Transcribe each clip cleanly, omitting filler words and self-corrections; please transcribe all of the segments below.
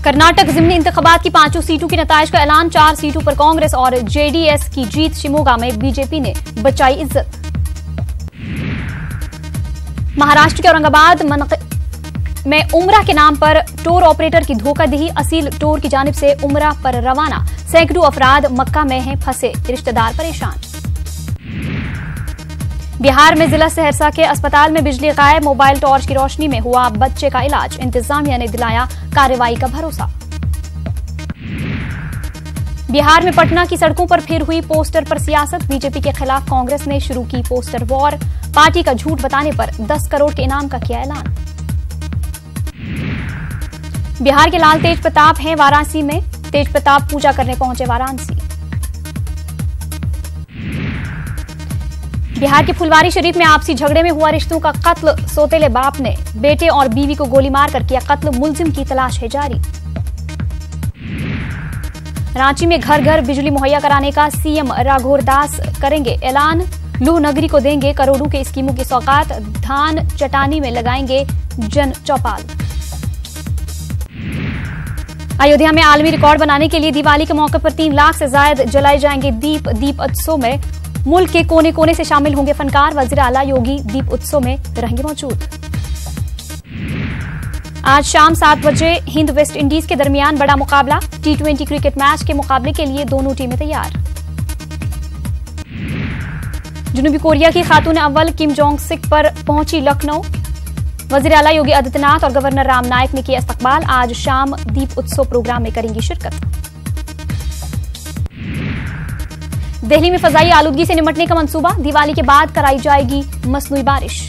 कर्नाटक ज़िमनी इंतखाबात की 5 सीटों की नताइज का ऐलान। 4 सीटों पर कांग्रेस और जेडीएस की जीत। शिमोगा में बीजेपी ने बचाई इज्जत। महाराष्ट्र के औरंगाबाद में उमरा के नाम पर टूर ऑपरेटर की धोखाधड़ी। असील टूर की जानिब से उमरा पर रवाना। सैकड़ों अफराद मक्का में हैं फंसे, रिश्तेदार परेशान। बिहार में जिला सहरसा के अस्पताल में बिजली गायब। मोबाइल टॉर्च की रोशनी में हुआ बच्चे का इलाज। इंतजामिया ने दिलाया कार्रवाई का भरोसा। बिहार में पटना की सड़कों पर फिर हुई पोस्टर पर सियासत। बीजेपी के खिलाफ कांग्रेस ने शुरू की पोस्टर वॉर। पार्टी का झूठ बताने पर 10 करोड़ के इनाम का किया ऐलान। बिहार के लाल तेज प्रताप हैं वाराणसी में। तेज प्रताप पूजा करने पहुंचे वाराणसी। बिहार के फुलवारी शरीफ में आपसी झगड़े में हुआ रिश्तों का कत्ल। सौतेले बाप ने बेटे और बीवी को गोली मारकर किया कत्ल। मुलजिम की तलाश है जारी। रांची में घर घर बिजली मुहैया कराने का सीएम राघोर दास करेंगे ऐलान। लूह नगरी को देंगे करोड़ों के स्कीमों की सौगात। धान चटानी में लगाएंगे जन चौपाल। अयोध्या में आलमी रिकॉर्ड बनाने के लिए दिवाली के मौके पर 3 लाख से ज्यादा जलाए जाएंगे दीप। दीप उत्सव में मुल्क के कोने कोने से शामिल होंगे फनकार। वजीर आला योगी दीप उत्सव में रहेंगे मौजूद। आज शाम 7 बजे हिंद वेस्ट इंडीज के दरमियान बड़ा मुकाबला। T20 क्रिकेट मैच के मुकाबले के लिए दोनों टीमें तैयार। जनूबी कोरिया की खातून अव्वल किम जोंग सिक पर पहुंची लखनऊ। वजीर आला योगी आदित्यनाथ और गवर्नर राम नायक ने किया इस्तकबाल। आज शाम दीप उत्सव प्रोग्राम में करेंगी शिरकत। दिल्ली में फजाई आलूदगी से निपटने का मंसूबा। दिवाली के बाद कराई जाएगी मसनूई बारिश।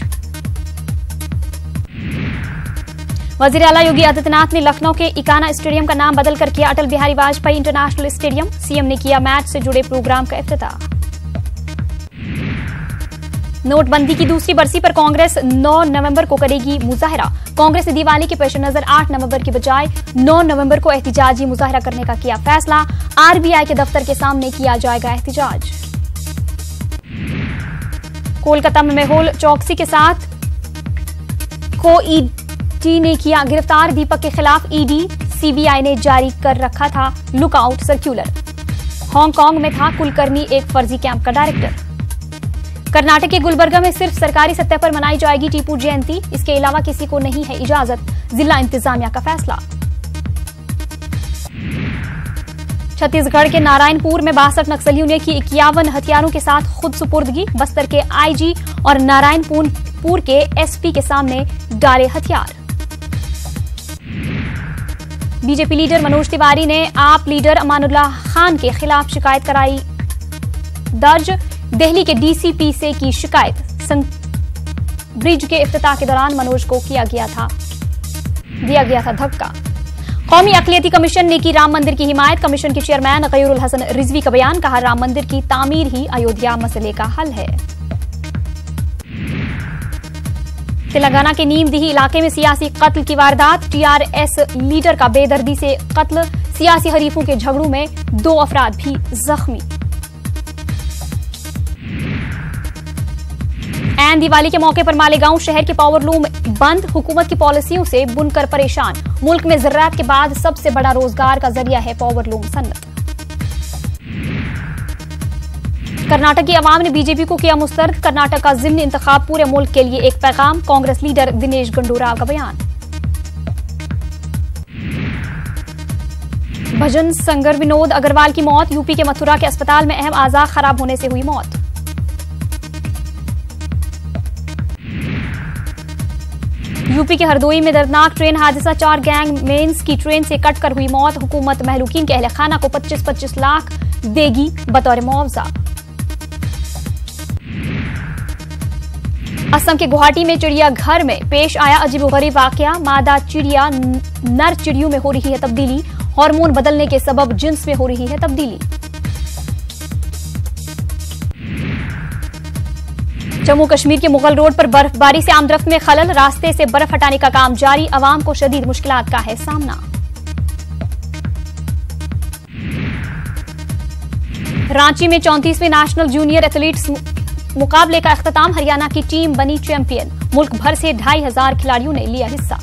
वजीर आला योगी आदित्यनाथ ने लखनऊ के इकाना स्टेडियम का नाम बदलकर किया Atal Bihari Vajpayee international stadium. CM ने किया मैच से जुड़े प्रोग्राम का इफ्तिताह। नोटबंदी की दूसरी बरसी पर कांग्रेस 9 नवंबर को करेगी मुजाहरा। कांग्रेस ने दिवाली के पेश नजर 8 नवंबर की बजाय 9 नवंबर को एहतिजाजी मुजाहरा करने का किया फैसला। आरबीआई के दफ्तर के सामने किया जाएगा एहतिजाज। कोलकाता में मेहुल चौकसी के साथ को ईडी ने किया गिरफ्तार। दीपक के खिलाफ ईडी सीबीआई ने जारी कर रखा था लुकआउट सर्क्यूलर। हांगकांग में था कुलकर्णी एक फर्जी कैंप का डायरेक्टर। कर्नाटक के गुलबर्गा में सिर्फ सरकारी सतह पर मनाई जाएगी टीपू जयंती। इसके अलावा किसी को नहीं है इजाजत। जिला इंतजामिया का फैसला। छत्तीसगढ़ के नारायणपुर में 62 नक्सलियों ने की 51 हथियारों के साथ खुद सुपुर्दगी। बस्तर के आईजी और नारायणपुर के एसपी के सामने डाले हथियार। बीजेपी लीडर मनोज तिवारी ने आप लीडर अमानुल्लाह खान के खिलाफ शिकायत कराई दर्ज। दिल्ली के डीसीपी से की शिकायत। ब्रिज के इफ्तिताह के दौरान मनोज को दिया गया था धक्का। कौमी अक़लियती कमीशन ने की राम मंदिर की हिमायत। कमीशन के चेयरमैन गयूरुल हसन रिजवी का बयान। कहा राम मंदिर की तामीर ही अयोध्या मसले का हल है। तेलंगाना के नीमदीही इलाके में सियासी कत्ल की वारदात। टीआरएस लीडर का बेदर्दी से कत्ल। सियासी हरीफों के झगड़ों में 2 अफराद भी जख्मी। ऐन दिवाली के मौके पर मालेगांव शहर के पावरलूम बंद। हुकूमत की पॉलिसियों से बुनकर परेशान। मुल्क में ज़राअत के बाद सबसे बड़ा रोजगार का जरिया है पावरलूम सन्नत। कर्नाटक की अवाम ने बीजेपी को किया मुस्तरद। कर्नाटक का ज़िमनी इंतखाब पूरे मुल्क के लिए एक पैगाम। कांग्रेस लीडर दिनेश गुंडूराव का बयान। भजन संगर विनोद अग्रवाल की मौत। यूपी के मथुरा के अस्पताल में अहम आज़ा खराब होने से हुई मौत। यूपी के हरदोई में दर्दनाक ट्रेन हादसा। 4 गैंग मेन्स की ट्रेन से कटकर हुई मौत। हुकूमत महलूकीन के अहले खाना को 25-25 लाख देगी बतौर मुआवजा। असम के गुवाहाटी में चिड़ियाघर में पेश आया अजीबोगरीब वाकया। मादा चिड़िया नर चिड़ियों में हो रही है तब्दीली। हार्मोन बदलने के सबब जिन्स में हो रही है तब्दीली। जम्मू कश्मीर के मुगल रोड पर बर्फबारी से आमदरफ्त में खलल। रास्ते से बर्फ हटाने का काम जारी। अवाम को शदीद मुश्किलात का है सामना। रांची में 34वें नेशनल जूनियर एथलीट्स मुकाबले का अख्ताम। हरियाणा की टीम बनी चैंपियन। मुल्क भर से 2500 खिलाड़ियों ने लिया हिस्सा।